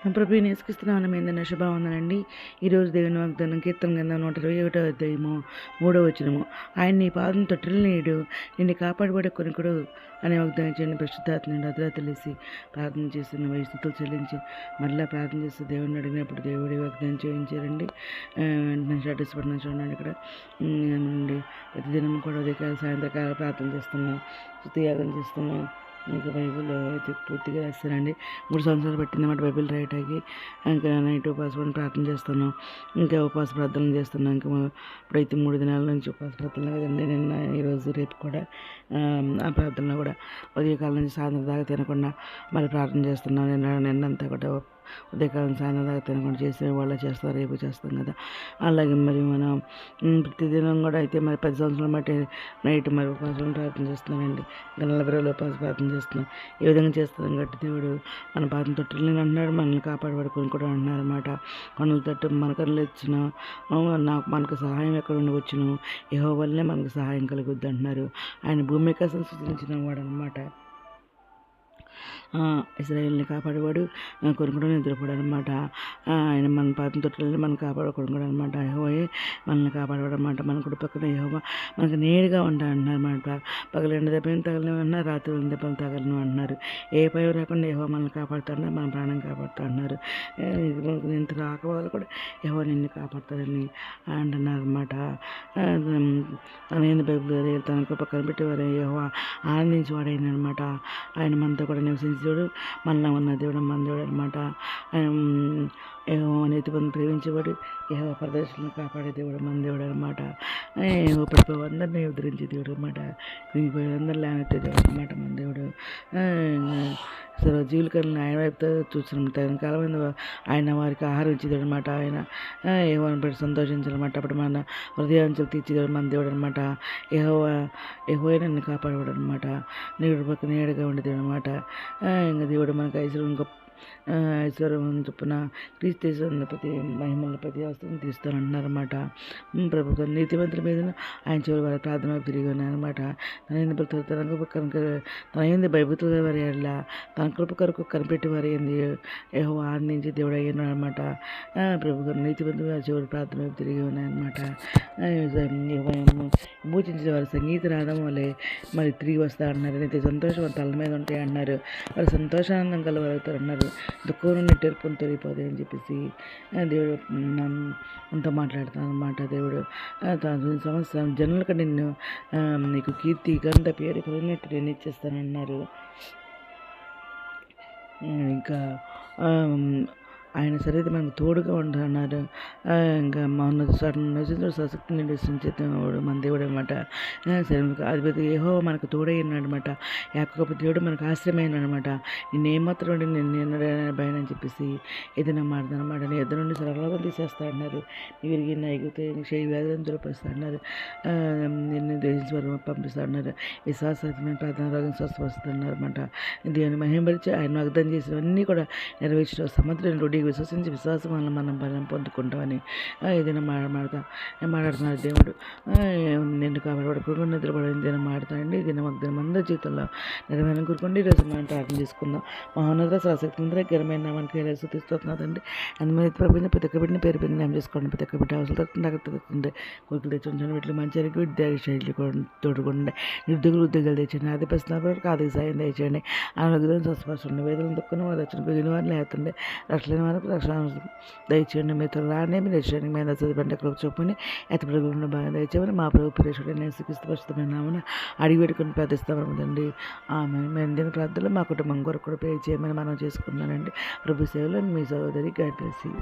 ప్రభు నేర్చుకిస్తున్నాను ఏందన్న శుభావందనండి. ఈరోజు దేవుని వాగ్దానం కీర్తన గ్రంథం 121 అధ్యాయము 3వ వచనము. ఆయన నీ పాదం తొట్టిల్ని నేడు నిన్ను కాపాడబడే కొనుకుడు అనే వాగ్దానం చేయండి. పరిశుద్ధాత్మ నుండి అదరా తెలిసి ప్రార్థన చేస్తున్న వయసుతో చెల్లించి మరలా ప్రార్థన చేస్తూ దేవుడిని అడిగినప్పుడు దేవుడి వాగ్దానం చేయించారండి. వెంటనే స్టేటస్ పడిన చూడండి. ఇక్కడ నుండి ప్రతిదినం కూడా ఉదయకాల సాయంత్రకాల ప్రార్థన చేస్తున్నాం, స్తుతియాగం చేస్తున్నాం. ఇంకా బైబిల్ అయితే పూర్తిగా రాస్తానండి. 3 సంవత్సరాలు పట్టిందన్నమాట బైబిల్ రాయటానికి. ఇంకా నైట్ ఉపవాసం ప్రార్థన చేస్తున్నాం, ఇంకా ఉపవాస ప్రార్థనలు చేస్తున్నాం. ఇంకా ఇప్పుడైతే 3 దినాల నుంచి ఉపవాస ప్రార్థనలు కదండి. నిన్న ఈరోజు రేపు కూడా ఆ ప్రార్థనలో కూడా ఉదయకాలం నుంచి సాయంత్రం దాకా తినకుండా మళ్ళీ ప్రార్థన చేస్తున్నాం. నిన్నంతా కూడా ఉదయకాలం సాయంత్రం దాకా తినకుండా చేసే వాళ్ళు చేస్తారు, రేపు చేస్తాం కదా. అలాగే మరి మనం ప్రతిదినం కూడా అయితే మరి 10 సంవత్సరాల బట్టి నైట్ మరి ఉపవాసం ప్రార్థన చేస్తున్నానండి. 40 రోజులు ఉపవాస ప్రార్థన చేస్తున్నాం. ఈ విధంగా చేస్తున్నాం గట్టి దేవుడు మన పాదం తొట్టిల్ని అంటున్నాడు, మనల్ని కాపాడబడుకొని కూడా అంటున్నారు అనమాట. కన్నుల తట్టు మన కన్నులు ఇచ్చిన మనకు సహాయం ఎక్కడ ఉండి వచ్చును, యెహోవా వల్లనే మనకు సహాయం కలుగుద్ది అంటున్నారు. ఆయన భూమి కోసం సృష్టించిన వాడు అనమాట. ఇశ్రాయేల్ని కాపాడేవాడు, కొనుక్కోవడం నిద్రపోడు అనమాట. ఆయన మన పాదం తొట్టిల్ని మనం కొనుక్కోవడం అనమాట. యెహోవాయే మనల్ని కాపాడవాడు అనమాట. మన కుడి పక్కన యెహోవా మనకు నేరుగా ఉంటాడన్నమాట. పగలు ఎండ దెబ్బలు తగలను అంటున్నారు, రాత్రి ఎండ దెబ్బలు తగలను అంటున్నారు. ఏ భయం రాకుండా యెహోవా మనల్ని కాపాడుతాడు, మన ప్రాణం కాపాడుతా అన్నారు. ఇది మనకు ఎంత రాకపోవాలి కూడా యెహోవా నిన్ను కాపాడుతాడని అంటున్నారు అనమాట. తన ఏంది బైబిల్ తన కృప కనిపెట్టేవారు యెహోవా ఆనందించేవాడైన అనమాట. ఆయన మనతో కూడా నివసించేవాడు, మనలో ఉన్న దేవుడు మన దేవుడు అనమాట. నీతి బంధు ప్రేమించేవాడు, యెహోవా ప్రదర్శనను కాపాడే దేవుడు మన దేవుడు అనమాట. పడిపోయి అందరినీ ఉద్ధరించే దేవుడు అనమాట. కుంగిపోయి అందరు లేనెత్తే దేవుడు అనమాట మన దేవుడు. జీవులకన్నా ఆయన వైపుతో చూస్తున్నాం. తగిన కాలం ఆయన వారికి ఆహారం ఇచ్చేది అనమాట. ఆయన యెహోవాను బట్టి సంతోషించాలన్నమాట. అప్పుడు మన హృదయాంచలు తీర్చేదేవుడు మన దేవుడు అనమాట. యెహోవా నన్ను కాపాడేవాడు అనమాట. నీడు పక్క నీడగా ఉండేది అనమాట. ఇంకా దేవుడు మనకు ఐశ్వర్యం చొప్పున క్రీస్తు ప్రతి మహిమల ప్రతి అవసరం తీస్తానంటున్నారన్నమాట. ప్రభుత్వం నీతిమంతుల మీద ఆయన చివరి వారి ప్రార్థన తిరిగి ఉన్నాయన్నమాట. తన ఏంది బైబిల్ వారి అలా తన కృప కొరకు కనిపెట్టి వారి ఏంది యెహోవా ఆనందించి దేవుడు అయ్యాడు అనమాట. ప్రభుత్వం నీతిమంతులు వారి చివరి ప్రార్థన తిరిగి ఉన్నాయన్నమాట. విమోచించిన వారి సంగీత రాధం వల్లే మరి తిరిగి వస్తా అన్నారు. అయితే సంతోషం తల మీద ఉంటాయి అన్నారు. వారు సంతోషానందం కలవలుగుతారు అన్నారు. దుఃఖం నుండి తెరుపుని తొలిపోతాయి అని చెప్పేసి దేవుడు మనతో మాట్లాడతాను అనమాట. దేవుడు సంవత్సరం జనులకు నీకు కీర్తి గంధ పేరు కలిగినట్టు నేను ఇచ్చేస్తానన్నారు. ఇంకా ఆయన సరైతే మనకు తోడుగా ఉంటున్నారు. ఇంకా సశక్తి నిర్దేశించేవాడు మన దేవుడు అనమాట. అధిపతి యెహోవా మనకు తోడైనాడు అనమాట. యాకోబు దేవుడు మనకు ఆశ్రయమైన అనమాట. నేనేమాత్రం నేను భయం అని చెప్పేసి ఏదైనా మాట్లాడనమాట. నీ ఎదురు నుండి సరళంగా తీసేస్తా అన్నారు. నీ విరిగిన ఎగితే చేయి వ్యాధులను దురపరుస్తా అన్నారు. నిన్ను దేశించి పంపిస్తా అన్నారు. విశ్వాసమైన ప్రార్థన రోగం స్వస్థపరుస్తున్నారు అనమాట. దేవుని మహిమపరిచి ఆయన వాగ్దానం చేసినవన్నీ కూడా నెరవేర్చడం సముద్రం రొడ్డి విశ్వసించి విశ్వాసం వల్ల మనం బలం పొందుకుంటామని ఏదైనా మాట్లాడుతున్నారు దేవుడు. నిన్ను కాబట్టి నిద్రపడి ఏదైనా మాట్లాడండి. ఏదైనా వాగ్దానం అందరి జీవితంలో నెరవేరని కోరుకోండి. ఈరోజు మనం ప్రార్థన చేసుకుందాం. మహోన్నత సశక్తి ఘనమైన మనకి తీస్తున్నదండి. అందుమని ప్రభుత్వం ప్రతి ఒక్క బిడ్డని పేరు పెరిగి నేను చేసుకోండి. ప్రతి ఒక్క బిడ్డ అవసరం తగ్గుతుంది. కోరికలు తెచ్చుకుంటాను. వీటికి మంచి విద్య శైలి తోడుకుంటే నిరుద్యోగులు ఉద్యోగాలు తెచ్చండి. ఆది ప్రశ్నకు ఆర్థిక సాయం తెచ్చండి. ఆరోగ్యం స్వస్థపరచండి. వేదన దుఃఖం వచ్చిన పోయిన వారిని లేతండి. రక్షణ వరకు రక్షణ దయచేయండి. మీతో రానే మీరు రక్షణ మీద చదివండి. కృప చూపుని ఎత్తపడుకుండా బాగా దయచేయమని మా ప్రభు ప్రేక్షకుడు నేను సిక్కిస్తపరుస్తున్నామని అడిగి పెట్టుకుని ప్రార్థిస్తామండి. మేము దీని ప్రార్థనలో మా కుటుంబం కొరకు కూడా ప్రే చేయమని మనం చేసుకున్నానండి. ప్రభు సేవలో మీ సహోదరి గాడ్ బ్లెస్ యు.